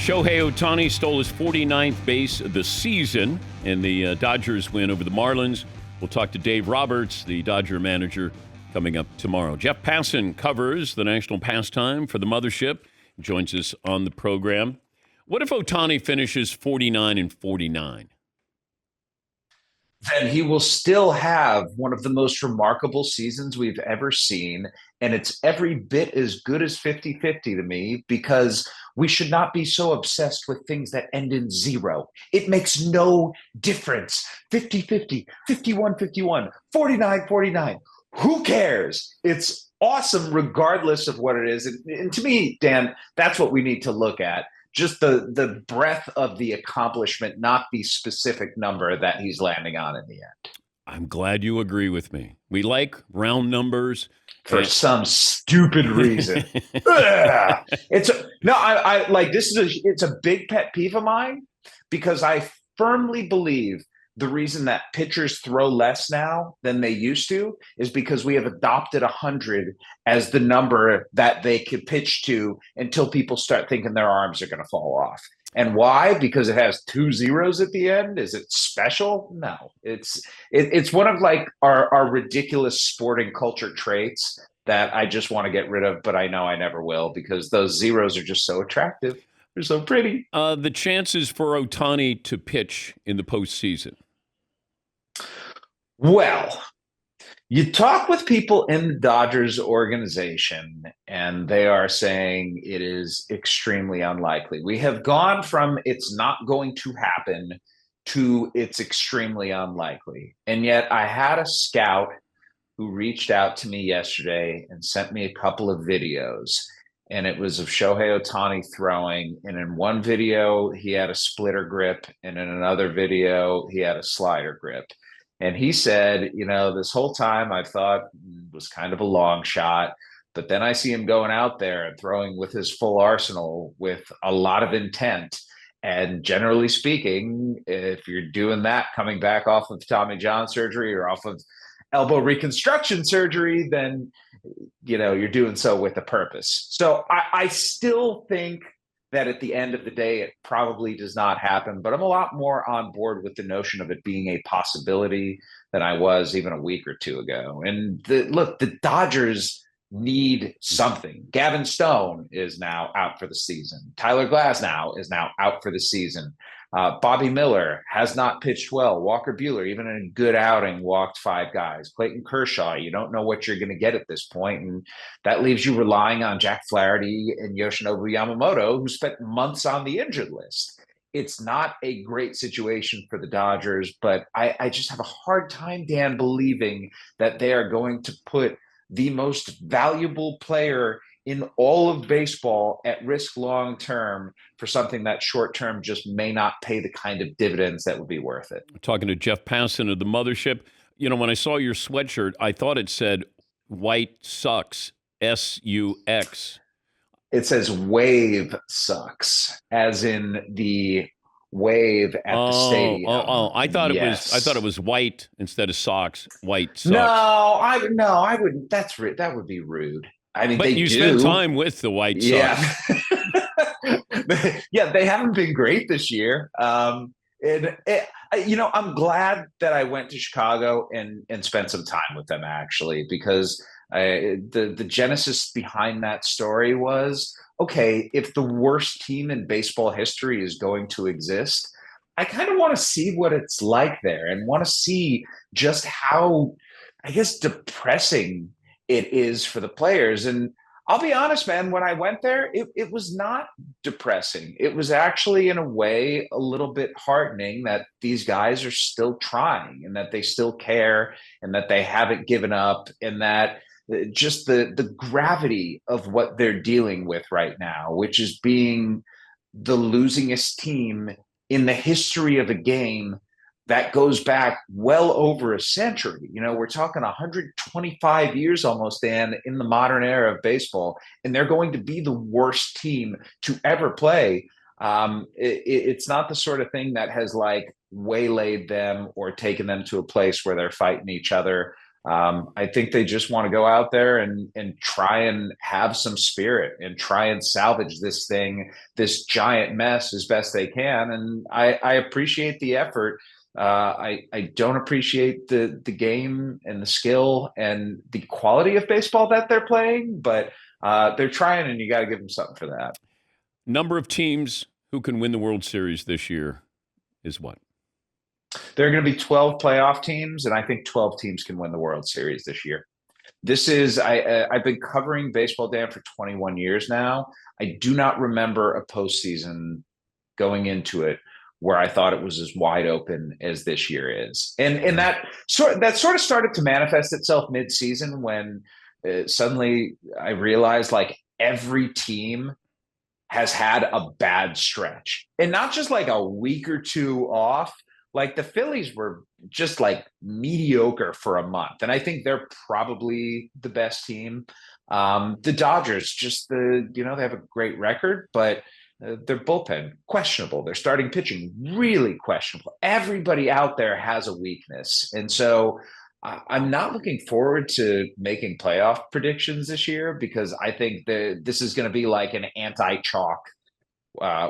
Shohei Ohtani stole his 49th base of the season in the Dodgers win over the Marlins. We'll talk to Dave Roberts, the Dodger manager, coming up tomorrow. Jeff Passan covers the national pastime for the mothership, joins us on the program. What if Ohtani finishes 49-49? Then he will still have one of the most remarkable seasons we've ever seen. And it's every bit as good as 50-50 to me, because we should not be so obsessed with things that end in zero. It makes no difference. 50-50, 51-51, 49-49. Who cares? It's awesome regardless of what it is. And to me, Dan, that's what we need to look at. Just the breadth of the accomplishment, not the specific number that he's landing on in the end. I'm glad you agree with me. We like round numbers. For some stupid reason. It's a big pet peeve of mine, because I firmly believe the reason that pitchers throw less now than they used to is because we have adopted 100 as the number that they could pitch to until people start thinking their arms are going to fall off. And why? Because it has 2 zeros at the end. Is it special? No. It's one of like our ridiculous sporting culture traits that I just want to get rid of, but I know I never will, because those zeros are just so attractive. They're so pretty. The chances for Ohtani to pitch in the postseason. Well, you talk with people in the Dodgers organization, and they are saying it is extremely unlikely. We have gone from it's not going to happen to it's extremely unlikely. And yet I had a scout who reached out to me yesterday and sent me a couple of videos. And it was of Shohei Ohtani throwing. And in one video, he had a splitter grip. And in another video, he had a slider grip. And he said, this whole time I thought it was kind of a long shot. But then I see him going out there and throwing with his full arsenal with a lot of intent. And generally speaking, if you're doing that, coming back off of Tommy John surgery or off of elbow reconstruction surgery, then you're doing so with a purpose. So I still think that at the end of the day, it probably does not happen, but I'm a lot more on board with the notion of it being a possibility than I was even a week or two ago. And the Dodgers need something. Gavin Stone is now out for the season. Tyler Glasnow is now out for the season. Bobby Miller has not pitched well. Walker Buehler, even in a good outing, walked 5 guys. Clayton Kershaw, you don't know what you're going to get at this point, and that leaves you relying on Jack Flaherty and Yoshinobu Yamamoto, who spent months on the injured list. It's not a great situation for the Dodgers, but I just have a hard time, Dan, believing that they are going to put the most valuable player in all of baseball at risk long term for something that short term just may not pay the kind of dividends that would be worth it. Talking to Jeff Passan of the mothership. When I saw your sweatshirt, I thought it said White Sox, S-U-X. It says Wave Sucks, as in the wave at the stadium. I thought it was white instead of socks. White Sox. No, I wouldn't. That would be rude. I mean, but you spent time with the White Sox. Yeah, they haven't been great this year. I'm glad that I went to Chicago and spent some time with them, actually, because the genesis behind that story was, okay, if the worst team in baseball history is going to exist, I kind of want to see what it's like there and want to see just how, I guess, depressing it is for the players. And I'll be honest, man, when I went there, it was not depressing. It was actually, in a way, a little bit heartening that these guys are still trying and that they still care and that they haven't given up, and that just the gravity of what they're dealing with right now, which is being the losingest team in the history of a game that goes back well over a century. We're talking 125 years almost, Dan, in the modern era of baseball, and they're going to be the worst team to ever play. It's not the sort of thing that has waylaid them or taken them to a place where they're fighting each other. I think they just want to go out there and try and have some spirit and try and salvage this thing, this giant mess, as best they can. And I appreciate the effort. I don't appreciate the game and the skill and the quality of baseball that they're playing, but they're trying, and you got to give them something for that. Number of teams who can win the World Series this year is what? There are going to be 12 playoff teams, and I think 12 teams can win the World Series this year. This is I've been covering baseball, Dan, for 21 years now. I do not remember a postseason going into it where I thought it was as wide open as this year is, and that sort of started to manifest itself mid-season when suddenly I realized like every team has had a bad stretch, and not just like a week or two off. Like the Phillies were just like mediocre for a month, and I think they're probably the best team. The Dodgers, they have a great record, but their bullpen questionable. Their starting pitching really questionable. Everybody out there has a weakness, and so I'm not looking forward to making playoff predictions this year because I think this is going to be like an anti-chalk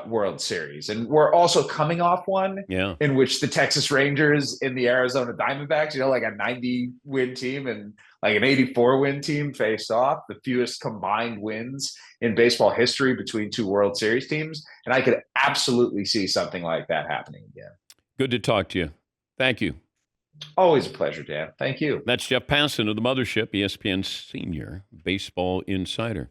World Series. And we're also coming off one in which the Texas Rangers and the Arizona Diamondbacks, like a 90-win team and like an 84-win team faced off, the fewest combined wins in baseball history between two World Series teams. And I could absolutely see something like that happening again. Good to talk to you. Thank you. Always a pleasure, Dan. Thank you. That's Jeff Passan of the Mothership, ESPN Senior Baseball Insider.